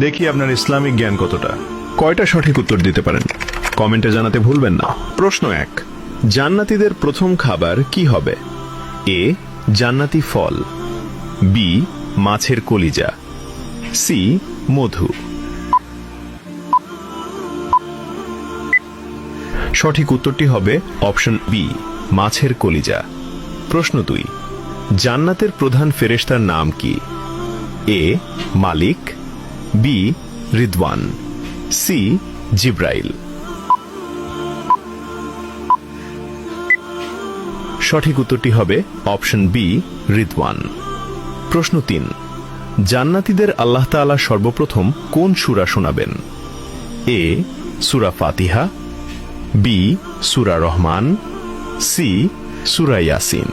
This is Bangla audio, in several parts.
দেখি আপনার ইসলামিক জ্ঞান কতটা। কয়টা সঠিক উত্তর দিতে পারেন কমেন্টে জানাতে ভুলবেন না। প্রশ্ন 1, জান্নাতীদের প্রথম খাবার কি হবে? এ, জান্নাতি ফল, বি, মাছের কলিজা, সি, মধু। সঠিক উত্তরটি হবে অপশন বি, মাছের কলিজা। প্রশ্ন 2, জান্নাতের প্রধান ফেরেশতার নাম কি? এ, মালিক, বি, রিদওয়ান, সি, জিব্রাইল। সঠিক উত্তরটি হবে অপশন বি, রিদওয়ান। প্রশ্ন 3, জান্নাতীদের আল্লাহ তাআলা সর্বপ্রথম কোন সূরা শোনাবেন? এ, সূরা ফাতিহা, বি, সূরা রহমান, সি, সূরা ইয়াসিন।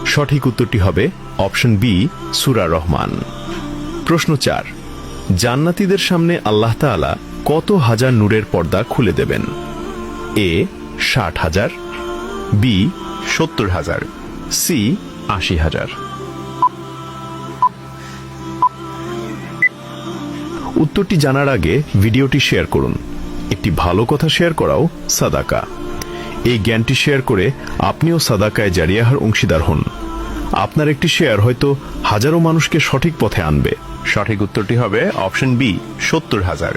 সঠিক উত্তরটি হবে অপশন বি, সূরা রহমান। প্রশ্ন 4, জান্নাতীদের সামনে আল্লাহ তাআলা কত হাজার নূরের পর্দা খুলে দেবেন? এ, 60,000, বি, 70,000, সি, 80,000। উত্তরটি জানার আগে ভিডিওটি শেয়ার করুন। একটি ভালো কথা শেয়ার করাও সাদাকা। এই জ্ঞানটি শেয়ার করে আপনিও সাদাকায়ে জারিয়াহর অংশীদার হন। আপনার একটি শেয়ার হয়তো হাজারো মানুষকে সঠিক পথে আনবে। সঠিক উত্তরটি হবে অপশন বি, 70,000।